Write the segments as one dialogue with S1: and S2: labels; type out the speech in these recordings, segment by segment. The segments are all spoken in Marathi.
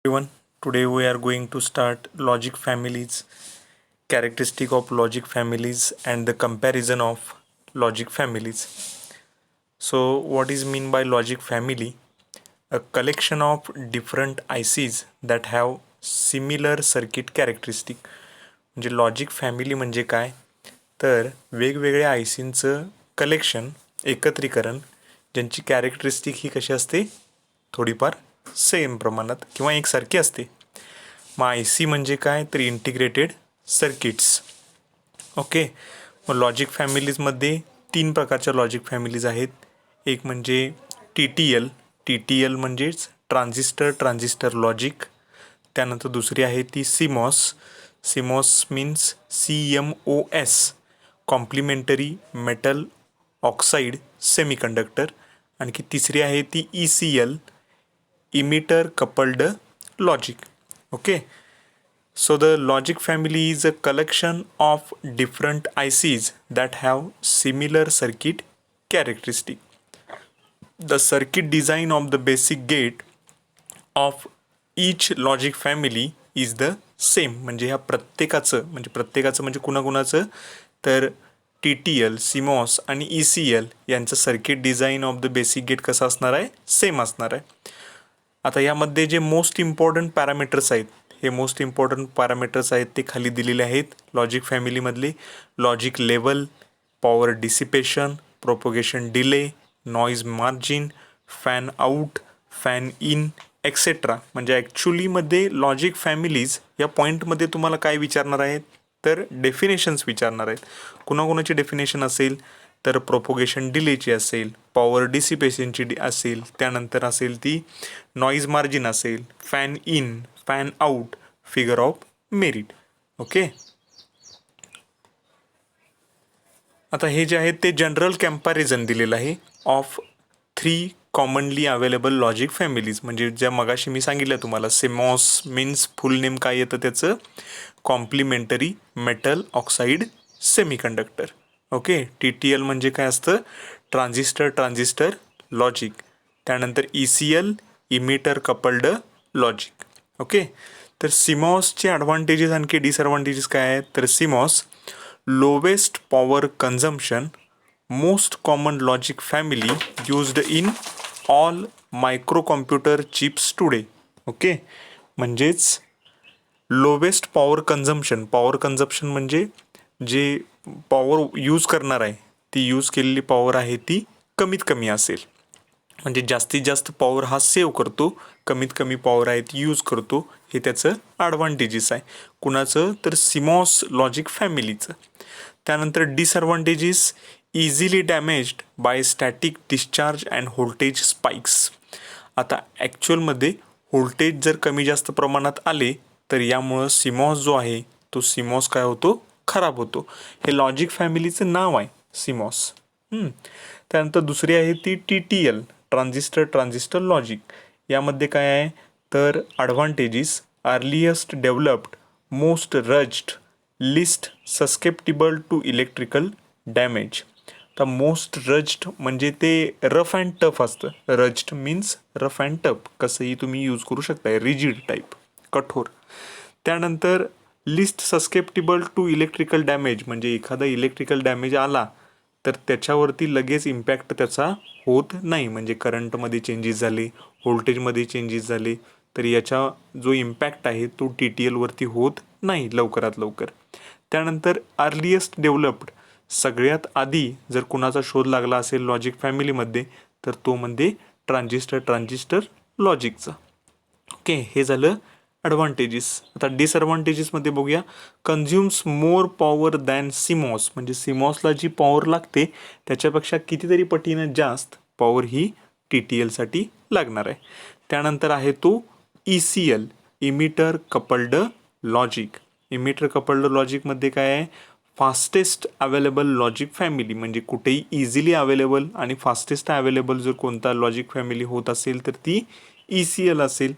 S1: Everyone, today we are going to start logic families, characteristic of logic families and the comparison of logic families. So what is mean by logic family? A collection of different ICs that have similar circuit characteristic. म्हणजे लॉजिक फॅमिली म्हणजे काय तर वेगवेगळ्या आयसींचं कलेक्शन एकत्रीकरण ज्यांची कॅरेक्टरिस्टिक ही कशी असते थोडीफार सेम प्रमाणात किंवा एकसारखी असते. मग आय सी म्हणजे काय तर इंटिग्रेटेड सर्किट्स. ओके, मग लॉजिक फॅमिलीजमध्ये 3 प्रकारच्या लॉजिक फॅमिलीज आहेत. एक म्हणजे टी टी एल म्हणजेच ट्रान्झिस्टर लॉजिक. त्यानंतर दुसरी आहे ती CMOS means CMOS complementary metal oxide semiconductor. आणखी तिसरी आहे ती ECL emitter coupled logic. Okay, so the logic family is a collection of different ICs that have similar circuit characteristic. The circuit design of the basic gate of each logic family is the same. म्हणजे ह्या प्रत्येकाचं म्हणजे कुणाकुणाचं तर TTL, CMOS आणि ECL यांचं circuit design of the basic gate कसं असणार आहे सेम असणार आहे. आता यामध्ये जे मोस्ट इम्पॉर्टंट पॅरामीटर्स आहेत ते खाली दिलेले आहेत. लॉजिक फॅमिलीमधले logic level, power dissipation, propagation delay, noise margin, fan out, fan in etcetera. म्हणजे ॲक्च्युलीमध्ये लॉजिक फॅमिलीज या पॉईंटमध्ये तुम्हाला काय विचारणार आहेत तर डेफिनेशन्स विचारणार आहेत. कुणाकुणाची डेफिनेशन असेल तर प्रोपोगेशन डिलेची असेल, पॉवर डिसिपेशनची असेल, त्यानंतर असेल ती नॉईज मार्जिन असेल, fan in, fan out, figure of merit. Okay, आता हे जे आहे ते जनरल कॅम्पॅरिझन दिलेलं आहे of 3 commonly available logic families. म्हणजे ज्या मगाशी मी सांगितलं तुम्हाला सिमॉस मीन्स फुल नेम काय येतं त्याचं complementary metal oxide semiconductor. Okay, TTL म्हणजे काय असतं ट्रान्झिस्टर लॉजिक. त्यानंतर ECL emitter coupled logic. Okay, तर सिमॉसचे ॲडव्हान्टेजेस आणखी डिसॲडव्हान्टेजेस काय आहेत तर CMOS lowest power consumption, most common logic family used in all microcomputer chips today. Okay, म्हणजेच लोवेस्ट पॉवर कन्झम्पशन म्हणजे जे पॉवर यूज करणार आहे ती यूज केलेली पॉवर आहे ती कमीत कमी असेल. म्हणजे जास्तीत जास्त पॉवर हा सेव्ह करतो, कमीत कमी पॉवर आहे ती यूज करतो. हे त्याचं ॲडव्हान्टेजेस आहे कुणाचं तर सिमॉस लॉजिक फॅमिलीचं. त्यानंतर disadvantages easily damaged by static discharge and voltage spikes. आता ॲक्च्युअलमध्ये व्होल्टेज जर कमी जास्त प्रमाणात आले तर यामुळं सिमॉस जो आहे तो सिमॉस काय होतो खराब होतो. हे लॉजिक फॅमिलीचं नाव आहे सिमॉस. त्यानंतर दुसरी आहे ती TTL ट्रान्झिस्टर लॉजिक. यामध्ये काय आहे तर advantages earliest developed, most rugged, least susceptible to electrical damage. तर मोस्ट रज्ड म्हणजे ते रफ अँड टफ असतं. Rugged means rough and tough, कसंही तुम्ही यूज करू शकताय, रिजिड टाईप, कठोर. त्यानंतर least susceptible to electrical damage म्हणजे एखादा इलेक्ट्रिकल डॅमेज आला तर त्याच्यावरती लगेच इम्पॅक्ट त्याचा होत नाही. म्हणजे करंटमध्ये चेंजेस झाले, व्होल्टेजमध्ये चेंजेस झाले तर याचा जो इम्पॅक्ट आहे तो TTLवरती होत नाही लवकरात लवकर. त्यानंतर अर्लिएस्ट डेव्हलप्ड, सगळ्यात आधी जर कुणाचा शोध लागला असेल लॉजिक फॅमिलीमध्ये तर तो म्हणजे ट्रान्झिस्टर लॉजिकचा. ओके, हे झालं ॲडव्हान्टेजेस. आता डिसॲडव्हान्टेजेसमध्ये बघूया. कन्झ्युम्स मोर पॉवर दॅन सिमॉस, म्हणजे सिमॉसला जी पॉवर लागते त्याच्यापेक्षा कितीतरी पटीनं जास्त पॉवर ही TTLसाठी लागणार आहे. त्यानंतर आहे तो ECL emitter coupled logic. Emitter coupled लॉजिकमध्ये काय आहे फास्टेस्ट अवेलेबल लॉजिक फॅमिली. म्हणजे कुठेही इझिली अवेलेबल आणि फास्टेस्ट अवेलेबल जर कोणता लॉजिक फॅमिली होत असेल तर ती ECL असेल.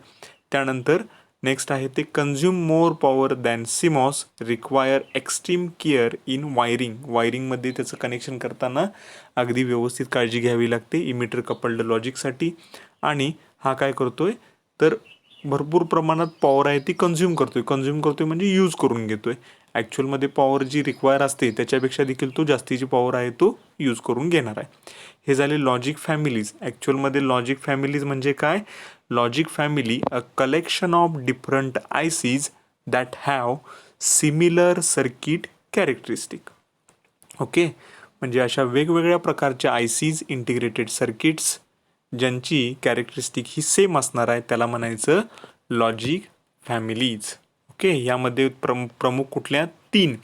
S1: त्यानंतर नेक्स्ट आहे ते consume more power than CMOS, require extreme care in वायरिंगमध्ये त्याचं कनेक्शन करताना अगदी व्यवस्थित काळजी घ्यावी लागते इमिटर कपल्ड लॉजिकसाठी. आणि हा काय करतोय तर भरपूर प्रमाणात पॉवर आहे ती कंझ्युम करतोय म्हणजे यूज करून घेतोय. ॲक्च्युअलमध्ये पॉवर जी रिक्वायर असते त्याच्यापेक्षा देखील तो जास्तीची पॉवर आहे तो यूज करून घेणार आहे. हे झाले लॉजिक फॅमिलीज. ॲक्च्युअलमध्ये लॉजिक फॅमिलीज म्हणजे काय? Logic family a collection of different ICs that have similar circuit characteristic. Okay, म्हणजे अशा वेगवेगळ्या प्रकारच्या आयसीज इंटिग्रेटेड सर्किट्स ज्यांची कॅरेक्टरिस्टिक ही सेम असणार आहे त्याला म्हणायचं लॉजिक फॅमिलीज. ओके, यामध्ये प्रमुख कुठल्या? 3,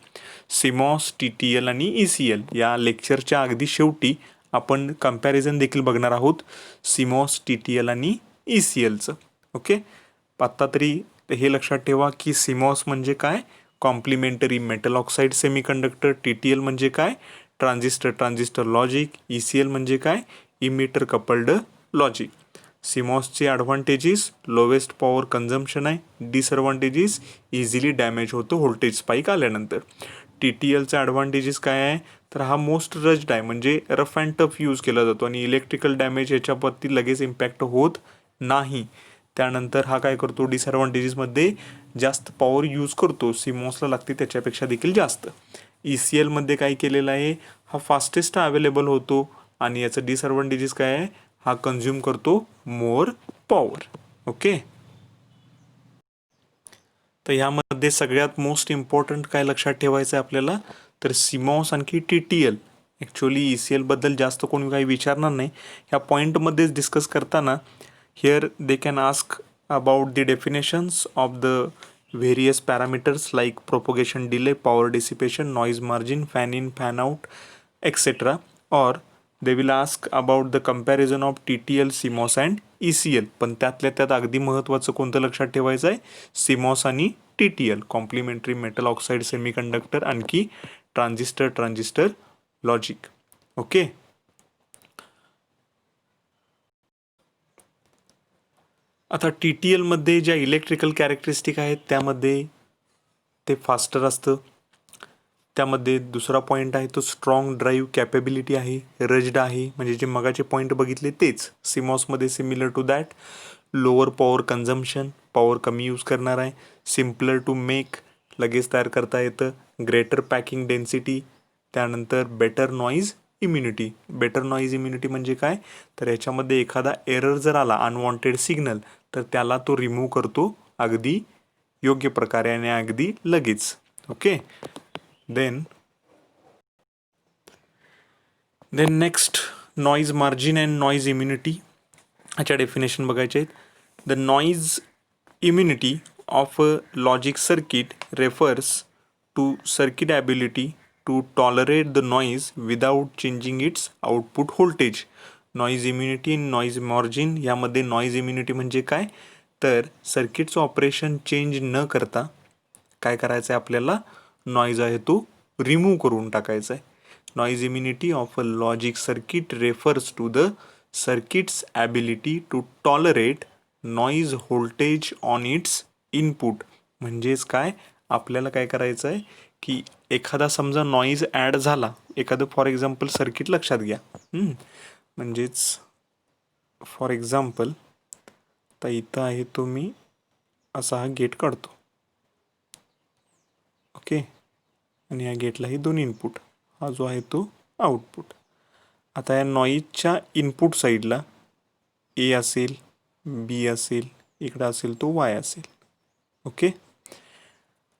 S1: सिमॉस, TTL आणि ECL. या लेक्चरच्या अगदी शेवटी आपण कंपॅरिझन देखील बघणार आहोत सिमॉस, TTL आणि ECLचं. ओके, आत्ता तरी हे लक्षात ठेवा की सिमॉस म्हणजे काय? Complementary metal oxide semiconductor. TTL म्हणजे काय? Transistor logic. ECL म्हणजे काय? Emitter coupled logic. सिमॉसचे ॲडव्हान्टेजेस लोवेस्ट पॉवर कन्झम्पशन आहे. डिसअडव्हान्टेजेस इझिली डॅमेज होतो व्होल्टेज स्पाईक आल्यानंतर. TTLचा ॲडव्हान्टेजेस काय आहे? तर हा मोस्ट रज्ड आहे म्हणजे रफ अँड टफ यूज केला जातो आणि इलेक्ट्रिकल डॅमेज याच्यावरती लगेच इम्पॅक्ट होत नाही. त्यानंतर हा काय करतो? डिसअडव्हान्टेजेसमध्ये जास्त पॉवर यूज करतो. सिमॉसला लागते त्याच्यापेक्षा देखील जास्त. ECLमध्ये काय केलेलं आहे? हा फास्टेस्ट अवेलेबल होतो आणि याचं डिसअडव्हान्टेजेस काय आहे? हा कंझ्युम करतो मोर पॉवर. ओके, तर यामध्ये सगळ्यात मोस्ट इम्पॉर्टंट काय लक्षात ठेवायचं आहे आपल्याला? तर सिमॉस आणखी TTL. ॲक्च्युअली ECLबद्दल जास्त कोणी काही विचारणार नाही. ह्या पॉईंटमध्येच डिस्कस करताना here they can ask about the definitions of the various parameters like propagation delay, power dissipation, noise margin, fan in fan out etcetera. Or they will ask about the comparison of TTL, CMOS and ECL. पण त्यातल्या त्यात अगदी महत्त्वाचं कोणतं लक्षात ठेवायचं आहे? सिमॉस आणि TTL, complementary metal oxide semiconductor आणखी ट्रान्झिस्टर लॉजिक. ओके, आता TTLमध्ये ज्या इलेक्ट्रिकल कॅरेक्टरिस्टिक आहेत त्यामध्ये ते फास्टर असतं. त्यामध्ये दुसरा पॉईंट आहे तो स्ट्रॉंग ड्राईव्ह कॅपेबिलिटी आहे, रज्ड आहे म्हणजे जे मगाचे पॉईंट बघितले तेच. सिमॉसमध्ये similar to that. Lower power consumption, power कमी यूज करणार आहे. सिम्पलर टू मेक, लगेच तयार करता येतं. Greater packing density. त्यानंतर better noise immunity. Better noise immunity म्हणजे काय? तर याच्यामध्ये एखादा एरर जर आला, अनवॉन्टेड सिग्नल, तर त्याला तो रिमूव्ह करतो अगदी योग्य प्रकारे आणि अगदी लगेच. Okay, then next noise margin and noise immunity. ह्याच्या डेफिनेशन बघायचे आहेत. The noise immunity of a logic circuit refers to circuit ability to tolerate the noise without changing its output voltage. Noise immunity आणि नॉईज मार्जिन यामध्ये नॉईज इम्युनिटी म्हणजे काय? तर सर्किटचं ऑपरेशन चेंज न करता काय करायचं आहे आपल्याला? नॉईज आहे तो रिमूव्ह करून टाकायचा आहे. Noise immunity of a logic circuit refers to the circuit's ability to tolerate noise voltage on its input. म्हणजेच काय? आपल्याला काय करायचं आहे की एखादा समजा नॉईज ॲड झाला, एखादं फॉर एक्झाम्पल सर्किट लक्षात घ्या. म्हणजेच फॉर एक्झाम्पल तर इथं आहे तो मी असा हा गेट काढतो. ओके, आणि या गेटलाही 2 इनपुट, हा जो आहे तो आउटपुट. आता या नॉईजच्या इनपुट साईडला A असेल, B असेल, इकडं असेल तो Y असेल. ओके,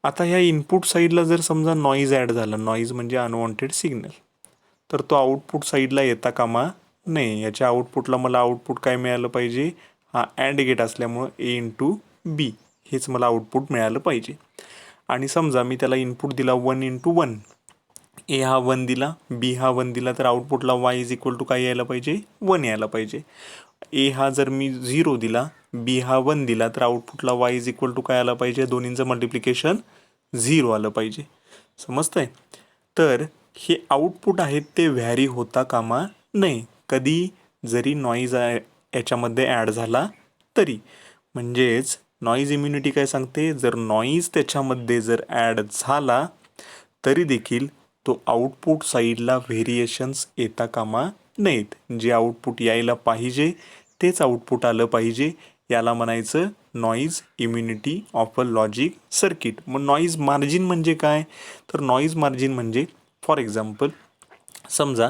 S1: आता ह्या इनपुट साईडला जर समजा नॉईज ॲड झाला, नॉईज म्हणजे अनवॉन्टेड सिग्नल, तर तो आउटपुट साईडला येता कामा नये. याच्या आउटपुटला मला आउटपुट काय मिळालं पाहिजे? हा अँड गेट असल्यामुळं A×B हेच मला आउटपुट मिळालं पाहिजे. आणि समजा मी त्याला इनपुट दिला 1×1. A हा 1 दिला, B हा 1 दिला, तर आउटपुटला Y काय यायला पाहिजे? 1 यायला पाहिजे. A हा जर मी 0 दिला, B हा 1 दिला, तर आउटपुटला Y काय आला पाहिजे? दोन्हींचं मल्टिप्लिकेशन 0 आलं पाहिजे. समजतंय? तर हे आउटपुट आहेत ते व्हॅरी होता कामा नये. कधी? जरी नॉईज याच्यामध्ये ॲड झाला तरी. म्हणजेच नॉईज इम्युनिटी काय सांगते? जर नॉईज त्याच्यामध्ये जर ॲड झाला तरी देखील तो आउटपुट साईडला व्हेरिएशन्स येता कामा नाहीत. जे आउटपुट यायला पाहिजे तेच आउटपुट आलं पाहिजे. याला म्हणायचं noise immunity of a logic circuit. मग नॉईज मार्जिन म्हणजे काय? तर नॉईज मार्जिन म्हणजे फॉर एक्झाम्पल समजा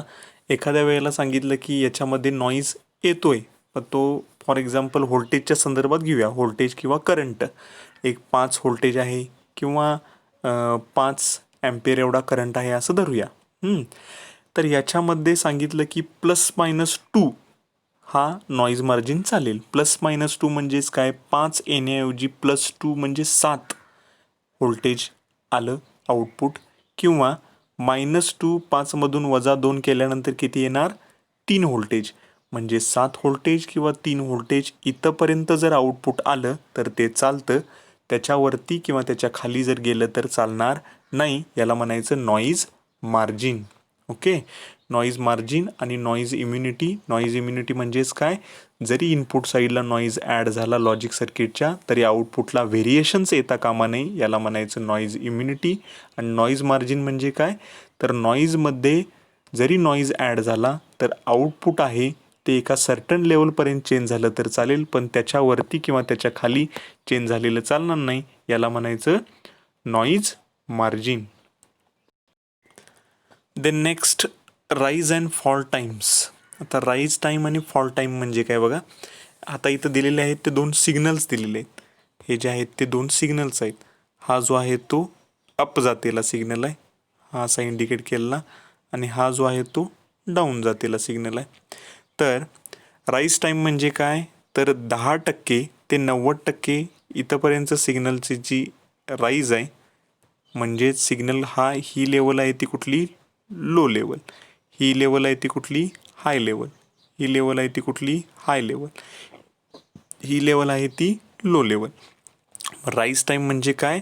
S1: एखाद्या वेळेला सांगितलं की याच्यामध्ये नॉईज येतोय, पण तो फॉर एक्झाम्पल व्होल्टेजच्या संदर्भात घेऊया, व्होल्टेज किंवा करंट एक 5 व्होल्टेज आहे किंवा 5 ॲम्पियर एवढा करंट आहे असं धरूया. तर याच्यामध्ये सांगितलं की +-2 हा नॉईज मार्जिन चालेल. +-2 म्हणजेच काय, 5 येण्याऐवजी +2 म्हणजे 7 व्होल्टेज आलं आउटपुट, किंवा -2 5मधून -2 केल्यानंतर किती येणार, 3 व्होल्टेज, म्हणजे 7 व्होल्टेज किंवा 3 व्होल्टेज इथंपर्यंत जर आउटपुट आलं तर ते चालतं. त्याच्यावरती किंवा त्याच्या खाली जर गेलं तर चालणार नाही. याला म्हणायचं noise margin. Okay. Noise margin आणि नॉईज इम्युनिटी. नॉईज इम्युनिटी म्हणजेच काय, जरी इनपुट साईडला नॉईज ॲड झाला लॉजिक सर्किटच्या तरी आउटपुटला व्हेरिएशन्स येता कामा नये. याला म्हणायचं नॉईज इम्युनिटी. आणि नॉईज मार्जिन म्हणजे काय, तर नॉईजमध्ये जरी नॉईज ॲड झाला तर आउटपुट आहे ते एका सर्टन लेवलपर्यंत चेंज झालं तर चालेल, पण त्याच्यावरती किंवा त्याच्या खाली चेंज झालेलं चालणार नाही. याला म्हणायचं noise margin. Then next, rise and fall times. आता राईज टाईम आणि फॉल टाईम म्हणजे काय बघा. आता इथं दिलेले आहेत ते 2 सिग्नल्स दिलेले आहेत. हे जे आहेत ते 2 सिग्नल्स आहेत. हा जो आहे तो अप जातेला सिग्नल आहे, हा असा इंडिकेट केलेला, आणि हा जो आहे तो डाऊन जातेला सिग्नल आहे. तर राईज टाईम म्हणजे काय, तर 10% ते 90% इथंपर्यंत सिग्नलची जी राईज आहे, म्हणजेच सिग्नल ही लेवल आहे ती कुठली, लो लेवल. ही लेवल आहे ती कुठली, हाय लेवल. ही लेवल आहे ती कुठली, हाय लेवल. ही लेवल आहे ती लो लेवल. राईज टाईम म्हणजे काय,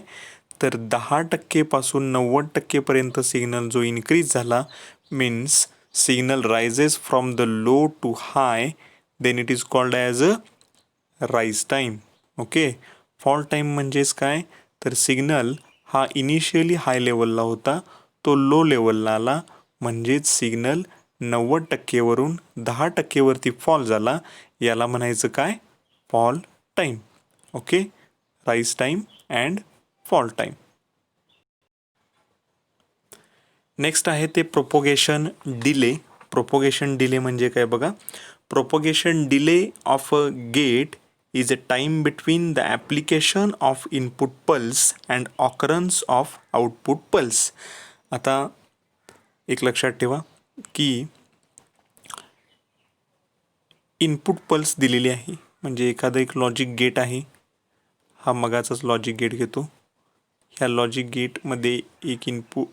S1: तर 10% पासून 90% पर्यंत सिग्नल जो इन्क्रीज झाला, means signal rises from the low to high, then it is called as a rise time. Okay. Fall time म्हणजेच काय, तर सिग्नल हा इनिशियली हाय लेवलला होता, तो लो लेवलला आला, म्हणजेच सिग्नल 90% वरून 10% वरती फॉल झाला. याला म्हणायचं काय, fall time. Okay. Rise time and fall time. Next आहे ते प्रोपोगेशन डिले. प्रोपोगेशन डिले म्हणजे काय बघा. Propagation delay of a gate is a time between the application of input pulse and occurrence of output pulse. आता एक लक्षात ठेवा की इनपुट पल्स दिलेली आहे, म्हणजे एखादं एक लॉजिक गेट आहे, हा मगाचाच लॉजिक गेट घेतो. ह्या लॉजिक गेटमध्ये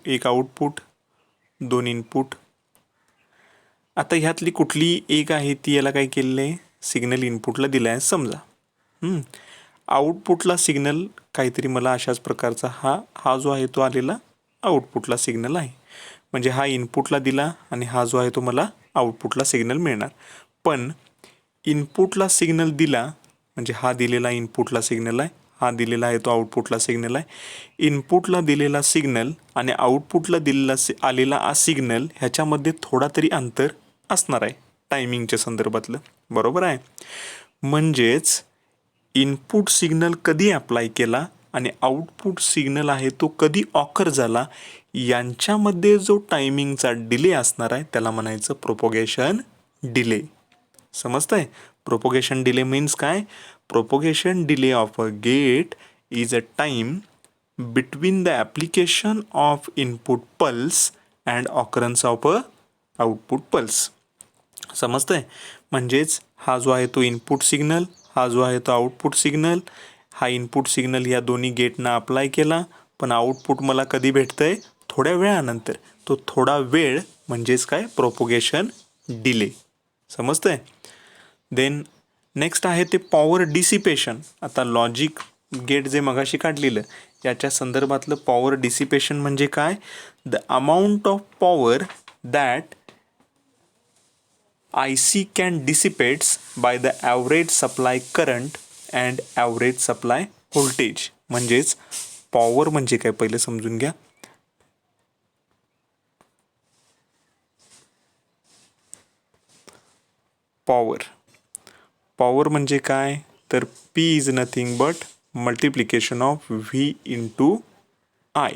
S1: एक आउटपुट, 2 इनपुट. आता ह्यातली कुठली एक आहे ती याला काय केलेलं आहे, सिग्नल इनपुटला दिला आहे समजा. आउटपुटला सिग्नल काहीतरी मला अशाच प्रकारचा हा जो आहे तो आलेला आउटपुटला सिग्नल आहे. म्हणजे हा इनपुटला दिला आणि हा जो आहे तो मला आउटपुटला सिग्नल मिळणार. पण इनपुटला सिग्नल दिला म्हणजे हा दिलेला इनपुटला सिग्नल आहे, हा दिलेला आहे तो आउटपुटला सिग्नल आहे. इनपुटला दिलेला सिग्नल आणि आउटपुटला दिलेला आलेला सिग्नल ह्याच्यामध्ये थोडा तरी अंतर असणार आहे टायमिंगच्या संदर्भातलं, बरोबर आहे. म्हणजेच इनपुट सिग्नल कधी अप्लाय केला आणि आउटपुट सिग्नल आहे तो कधी ऑकर झाला, यांच्यामध्ये जो टायमिंगचा डिले असणार आहे त्याला म्हणायचं प्रोपोगेशन डिले. समजतंय. प्रोपोगेशन डिले मीन्स काय, propagation delay of a gate is a time between the application of input pulse and occurrence of a output pulse. समजतंय. म्हणजेच हा जो आहे तो इनपुट सिग्नल, हा जो आहे तो आउटपुट सिग्नल, हा इनपुट सिग्नल या दोन्ही गेटना अप्लाय केला, पण आउटपुट मला कधी भेटतंय, थोड्या वेळानंतर. तो थोडा वेळ म्हणजेच काय, प्रोपोगेशन डिले. समजतंय. देन नेक्स्ट आहे ते पॉवर डिसिपेशन. आता लॉजिक गेट जे मगाशी काढलेलं याच्या संदर्भातलं पॉवर डिसिपेशन म्हणजे काय, the amount of power that IC can dissipates by the average supply current and average supply voltage. म्हणजेच पॉवर म्हणजे काय पहिले समजून घ्या. पॉवर म्हणजे काय, तर P is nothing but multiplication of V into I.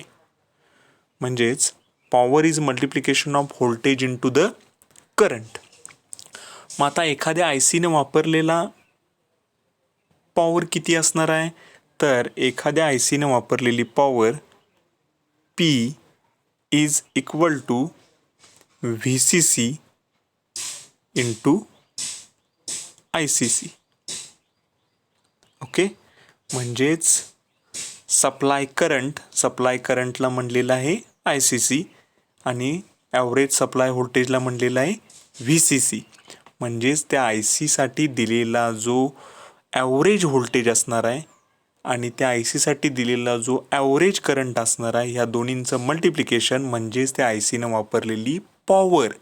S1: म्हणजेच power is multiplication off voltage into the current. मग आता एखाद्या आय सीने वापरलेला पॉवर किती असणार आहे, तर एखाद्या आय सीने वापरलेली power P is equal to VCC into ICC. Okay, म्हणजेच सप्लाय करंटला म्हणलेलं आहे ICC आणि ॲव्हरेज सप्लाय व्होल्टेजला म्हणलेलं आहे VCC. म्हणजेच त्या आय सीसाठी दिलेला जो ॲव्हरेज व्होल्टेज असणार आहे आणि त्या आय सीसाठी दिलेला जो ॲव्हरेज करंट असणार आहे, ह्या दोन्हींचं मल्टिप्लिकेशन म्हणजेच त्या आय सीनं वापरलेली पॉवर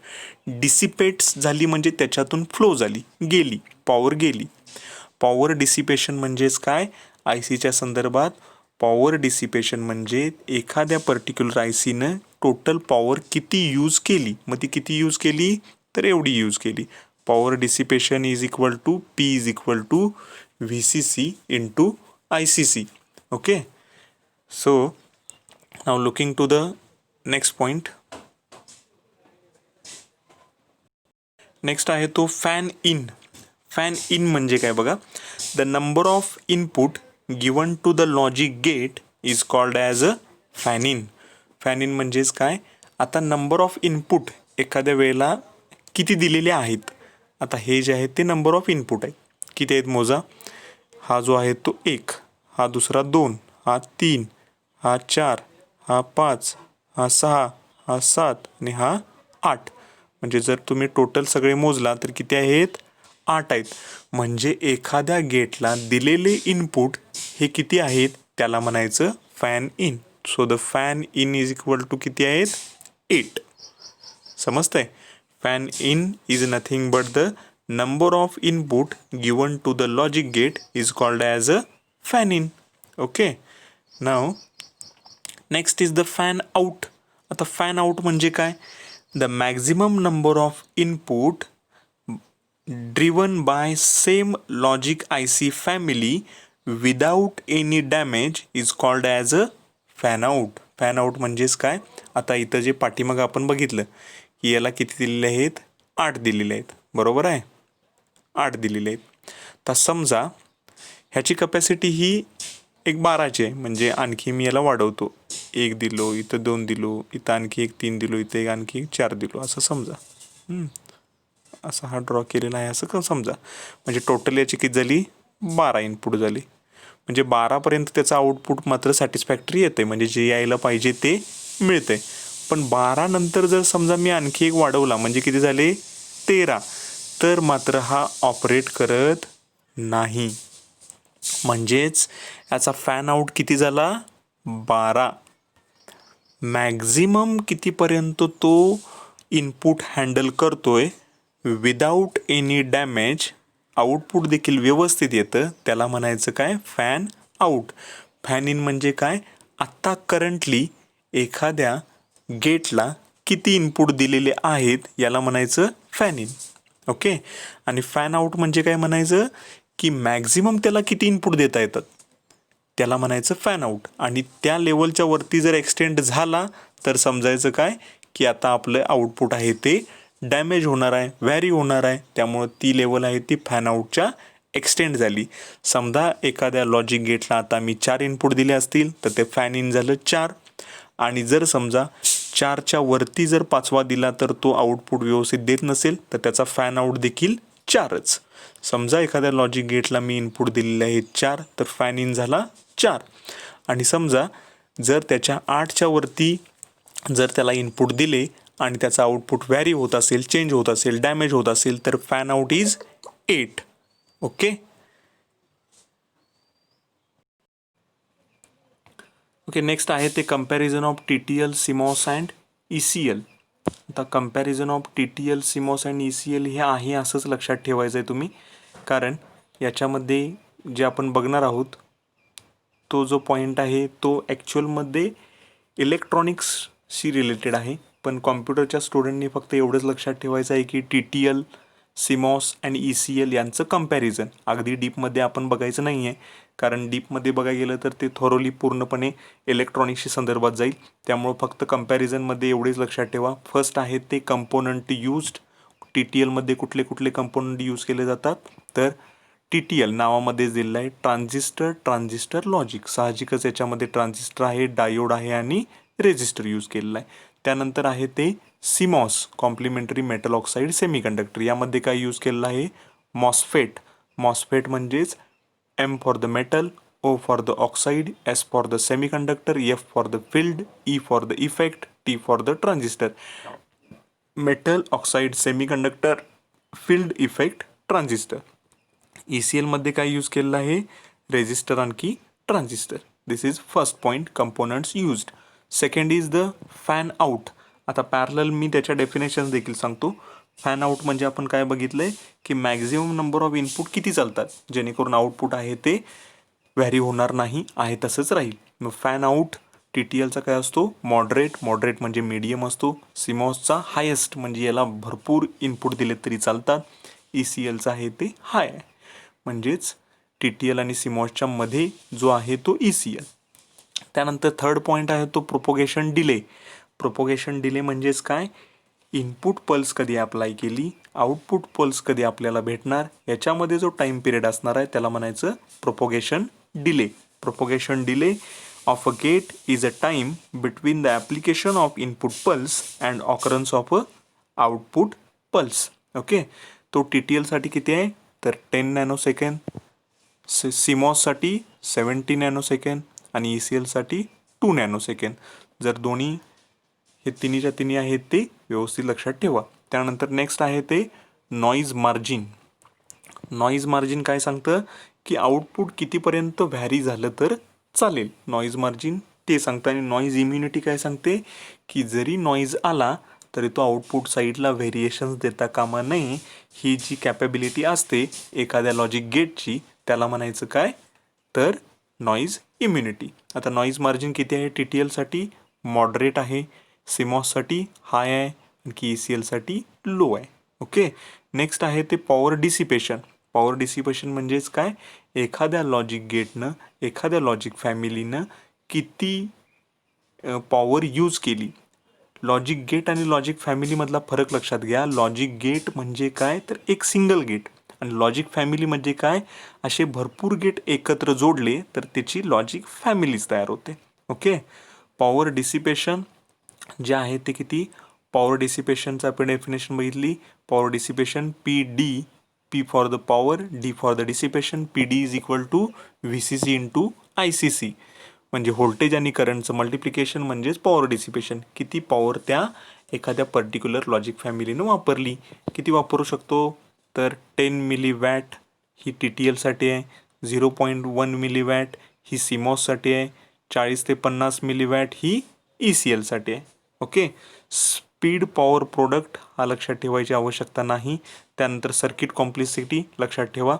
S1: डिसिपेट्स झाली, म्हणजे त्याच्यातून फ्लो झाली, गेली, पॉवर गेली. पॉवर डिसिपेशन म्हणजेच काय, आय सीच्या संदर्भात पॉवर डिसिपेशन म्हणजे एखाद्या पर्टिक्युलर आय सीनं टोटल पॉवर किती यूज केली. मग ती किती यूज केली, तर एवढी यूज केली. Power dissipation is equal to P is equal to VCC into ICC. Okay, so now looking to the next point. Next आहे तो फॅन इन. फॅन इन म्हणजे काय बघा, the number of input given to the logic gate is called as a fan in. Fan in म्हणजेच काय, आता नंबर ऑफ इनपुट एखाद्या वेळेला किती दिलेले आहेत. आता हे जे आहेत ते नंबर ऑफ इनपुट आहेत. किती आहेत मोजा. हा जो आहे तो 1, हा दुसरा 2, हा 3, हा 4, हा 5, हा 6, हा 7 आणि हा 8. म्हणजे जर तुम्ही टोटल सगळे मोजला तर किती आहेत, 8 आहेत. म्हणजे एखाद्या गेटला दिलेले इनपुट हे किती आहेत, त्याला म्हणायचं fan in. So the fan in is equal to किती आहेत, 8. समजतंय. Fan in is nothing but the number of input given to the logic gate is called as a fan in. Okay, now next is the fan out. आता फॅन आउट म्हणजे काय, the maximum number of input driven by same logic IC family without any damage is called as a fan out. Fan out म्हणजेच काय, आता इथं जे पाठीमागं आपण बघितलं की याला किती दिलेले आहेत, 8 दिलेले आहेत, बरोबर आहे, 8 दिलेले आहेत. तर समजा ह्याची कपॅसिटी ही एक 12ची आहे, म्हणजे आणखी मी याला वाढवतो, 1 दिलो, इथं 2 दिलो, इथं आणखी एक 3 दिलो, इथं एक आणखी 4 दिलो, असं समजा. असा हा ड्रॉ केलेला आहे असं समजा. म्हणजे टोटल याची किती झाली, 12 इनपुट झाली. म्हणजे 12पर्यंत त्याचं आउटपुट मात्र सॅटिस्फॅक्टरी येते, म्हणजे जे यायला पाहिजे ते मिळते. पण 12 नंतर जर समजा मी आणखी एक वाढवला, म्हणजे किती झाले, 13, तर मात्र हा ऑपरेट करत नाही. म्हणजेच याचा फॅन आउट किती झाला, 12. मॅक्झिमम कितीपर्यंत तो इनपुट हँडल करतोय विदाऊट एनी डॅमेज, आउटपुट देखील व्यवस्थित येतं, त्याला म्हणायचं काय, फॅन आउट. फॅन इन म्हणजे काय, आत्ता करंटली एखाद्या गेटला किती इनपुट दिलेले आहेत याला म्हणायचं फॅन इन. ओके, आणि फॅन आउट म्हणजे काय म्हणायचं की मॅक्झिमम त्याला किती इनपुट देता येतात त्याला म्हणायचं फॅन आउट. आणि त्या लेवलच्या वरती जर एक्सटेंड झाला तर समजायचं काय की आता आपलं आउटपुट आहे ते डॅमेज होणार आहे, व्हॅरी होणार आहे, त्यामुळं ती लेवल आहे ती फॅन आउटच्या एक्सटेंड झाली. समजा एखाद्या लॉजिक गेटला आता मी 4 इनपुट दिले असतील तर ते फॅन इन झालं 4. आणि जर समजा 4च्या वरती जर 5वा दिला तर तो आउटपुट व्यवस्थित देत नसेल तर त्याचा फॅन आउट देखील 4च. समजा एखाद्या लॉजिक गेटला मी इनपुट दिलेले आहे 4 तर फॅन इन झाला 4. आणि समजा जर त्याच्या 8च्या वरती जर त्याला इनपुट दिले आणि त्याचा आउटपुट व्हॅरी होत असेल, चेंज होत असेल, डॅमेज होत असेल तर fan out is 8. Okay, okay. Next आहे ते comparison of TTL, CMOS and ECL. आता comparison of TTL, CMOS and ECL हे आहे असंच लक्षात ठेवायचं आहे तुम्ही, कारण याच्यामध्ये जे आपण बघणार आहोत तो जो पॉईंट आहे तो ॲक्च्युअलमध्ये इलेक्ट्रॉनिक्सशी रिलेटेड आहे. पण कॉम्प्युटरच्या स्टुडंटनी फक्त एवढंच लक्षात ठेवायचं आहे की TTL, सिमॉस अँड ECL यांचं कम्पॅरिझन. अगदी डीपमध्ये आपण बघायचं नाही आहे, कारण डीपमध्ये बघायला गेलं तर ते थोरोली पूर्णपणे इलेक्ट्रॉनिक्सशी संदर्भात जाईल. त्यामुळं फक्त कम्पॅरिझनमध्ये एवढेच लक्षात ठेवा. फर्स्ट आहे ते कंपोनंट यूज्ड. TTLमध्ये कुठले कुठले कंपोनंट यूज केले जातात, तर TTL नावामध्ये दिलेलं आहे ट्रान्झिस्टर लॉजिक. साहजिकच याच्यामध्ये ट्रान्झिस्टर आहे, डायोड आहे आणि रेजिस्टर यूज केलेला आहे. त्यानंतर आहे ते CMOS complementary metal oxide semiconductor. यामध्ये काय यूज केलेलं आहे, मॉसफेट म्हणजेच M for the metal, O for the oxide, S for the semiconductor, F for the field, E for the effect, T for the transistor. Metal oxide semiconductor field effect transistor. ECLमध्ये काय यूज केलेलं आहे, रेजिस्टर आणखी transistor. This is first point, components used. Second is the fan out. आता पॅरलल मी त्याच्या डेफिनेशन देखील सांगतो. फॅन आउट म्हणजे आपण काय बघितलंय की मॅक्झिमम नंबर ऑफ इनपुट किती चालतात जेणेकरून आउटपुट आहे ते व्हॅरी होणार नाही, आहे तसंच राहील. मग फॅन आउट TTLचा काय असतो, मॉडरेट म्हणजे मीडियम असतो. सिमॉसचा हायेस्ट म्हणजे याला भरपूर इनपुट दिले तरी चालतात. ECLचा आहे ते हाय आहे, म्हणजेच TTL आणि सिमॉसच्या मध्ये जो आहे तो ECL. त्यानंतर थर्ड पॉईंट आहे तो प्रोपोगेशन डिले. प्रोपोगेशन डिले म्हणजेच काय, इनपुट पल्स कधी अप्लाय केली, आउटपुट पल्स कधी आपल्याला भेटणार, याच्यामध्ये जो टाईम पिरियड असणार आहे त्याला म्हणायचं propagation delay. Propagation delay of a gate is a time between the application of input pulse and occurrence of a output pulse. Okay, तो TTLसाठी किती आहे, तर 10 नॅनोसेकंड, सिमॉससाठी 70 नॅनोसेकंड आणि ECLसाठी 2 नॅनोसेकंड. जर दोन्ही हे तिन्हीच्या तिन्ही आहेत ते व्यवस्थित लक्षात ठेवा. त्यानंतर नेक्स्ट आहे ते नॉईज मार्जिन. नॉईज मार्जिन काय सांगतं की आउटपुट कितीपर्यंत व्हॅरी झालं तर चालेल, नॉईज मार्जिन ते सांगतं. आणि नॉईज इम्युनिटी काय सांगते की जरी नॉईज आला तरी तो आउटपुट साईडला व्हेरिएशन्स देता कामा नये. ही जी कॅपेबिलिटी असते एखाद्या लॉजिक गेटची त्याला म्हणायचं काय, तर नॉईज इम्युनिटी. आता नॉईज मार्जिन किती आहे TTLसाठी, मॉडरेट आहे, सिमॉससाठी हाय आहे, आणखी ECLसाठी लो आहे. ओके, नेक्स्ट आहे ते पॉवर डिसिपेशन. पॉवर डिसिपेशन म्हणजेच काय, एखाद्या लॉजिक गेटनं, एखाद्या लॉजिक फॅमिलीनं किती पॉवर यूज केली. लॉजिक गेट आणि लॉजिक फॅमिलीमधला फरक लक्षात घ्या. लॉजिक गेट म्हणजे काय, तर एक सिंगल गेट, आणि लॉजिक फॅमिली म्हणजे काय, असे भरपूर गेट एकत्र जोडले तर त्याची लॉजिक फॅमिलीज तयार होते. ओके, पॉवर डिसिपेशन जे आहे ते किती, पॉवर डिसिपेशनचं आपण डेफिनेशन बघितली. Power dissipation P for the power, D for the dissipation. PD is equal to VCC into ICC, म्हणजे व्होल्टेज आणि करंटचं मल्टिप्लिकेशन म्हणजेच पॉवर डिसिपेशन. किती पॉवर त्या एखाद्या पर्टिक्युलर लॉजिक फॅमिलीनं वापरली. किती वापरू शकतो, तर 10 मिलीवॅट ही TTLसाठी आहे, 0.1 मिलीवॅट ही सिमॉससाठी आहे, 40 ते 50 मिलीवॅट ही ECLसाठी आहे. ओके, स्पीड पॉवर प्रोडक्ट हा लक्षात ठेवायची आवश्यकता नाही. त्यानंतर सर्किट कॉम्प्लेक्सिटी लक्षात ठेवा.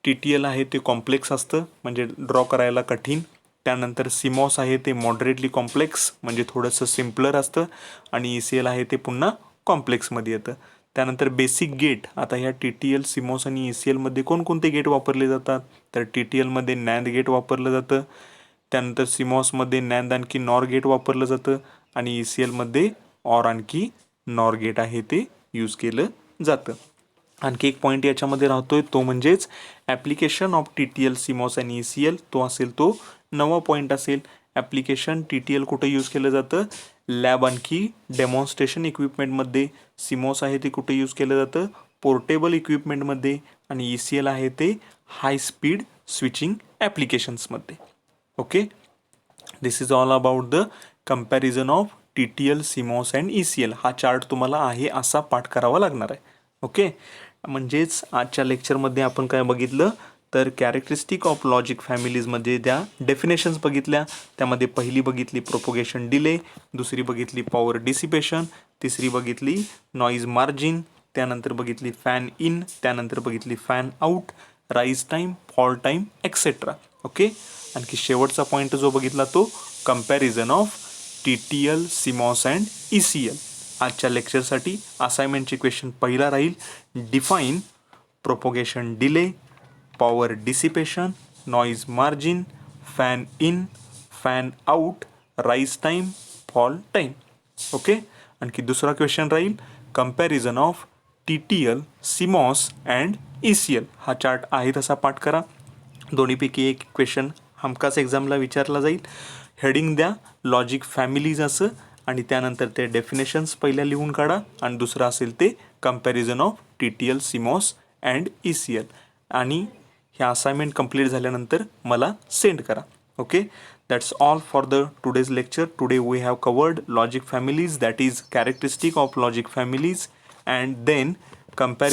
S1: TTL आहे ते कॉम्प्लेक्स असतं म्हणजे ड्रॉ करायला कठीण. त्यानंतर सिमॉस आहे ते मॉडरेटली कॉम्प्लेक्स म्हणजे थोडंसं सिम्पलर असतं, आणि ECL आहे ते पुन्हा कॉम्प्लेक्समध्ये येतं. त्यानंतर बेसिक गेट. आता ह्या TTL, सिमॉस आणि ECLमध्ये कोणकोणते गेट वापरले जातात, तर TTLमध्ये NAND गेट वापरलं जातं, त्यानंतर सिमॉसमध्ये NAND आणखी नॉर गेट वापरलं जातं, आणि ECLमध्ये ऑर आणखी नॉर गेट आहे ते यूज केलं जातं. आणखी एक पॉईंट याच्यामध्ये राहतोय तो म्हणजेच ॲप्लिकेशन ऑफ TTL, सिमॉस आणि ECL. तो असेल तो 9वा पॉईंट असेल. ॲप्लिकेशन TTL कुठे यूज केलं जातं, लॅब आणखी डेमॉन्स्ट्रेशन इक्विपमेंटमध्ये. सिमॉस आहे ते कुठे यूज केलं जातं, पोर्टेबल इक्विपमेंटमध्ये, आणि ECL आहे ते हाय स्पीड स्विचिंग ॲप्लिकेशन्समध्ये. Okay, this is all about the comparison of TTL, CMOS and ECL. हा चार्ट तुम्हाला आहे असा पाठ करावा लागणार आहे. ओके, म्हणजेच आजच्या लेक्चरमध्ये आपण काय बघितलं, तर कॅरेक्टरिस्टिक ऑफ लॉजिक फॅमिलीजमध्ये त्या डेफिनेशन्स बघितल्या. त्यामध्ये पहिली बघितली प्रोपोगेशन डिले, दुसरी बघितली पॉवर डिसिपेशन, तिसरी बघितली नॉईज मार्जिन, त्यानंतर बघितली फॅन इन, त्यानंतर बघितली fan out, rise time, fall time etcetera. Okay, आणखी शेवटचा पॉईंट जो बघितला तो comparison of TTL, CMOS and ECL. आजच्या लेक्चरसाठी असाइनमेंटचे क्वेश्चन पहिला राहील, define propagation delay, power dissipation, noise margin, fan in, fan out, rise time, fall time. Okay. आणखी दुसरा क्वेश्चन राहील, comparison of TTL, CMOS and ECL. हा चार्ट आहे तसा पाठ करा. दोन्हीपैकी एक क्वेश्चन हमखास एक्झामला विचारला जाईल. हेडिंग द्या लॉजिक फॅमिलीज असं, आणि त्यानंतर ते डेफिनेशन्स पहिल्या लिहून काढा, आणि दुसरं असेल ते comparison of TTL, CMOS and ECL. आणि ह्या असाइनमेंट कंप्लीट झाल्यानंतर मला सेंड करा. Okay. That's all for the today's lecture. Today we have covered logic families, that is characteristic of logic families, and then comparison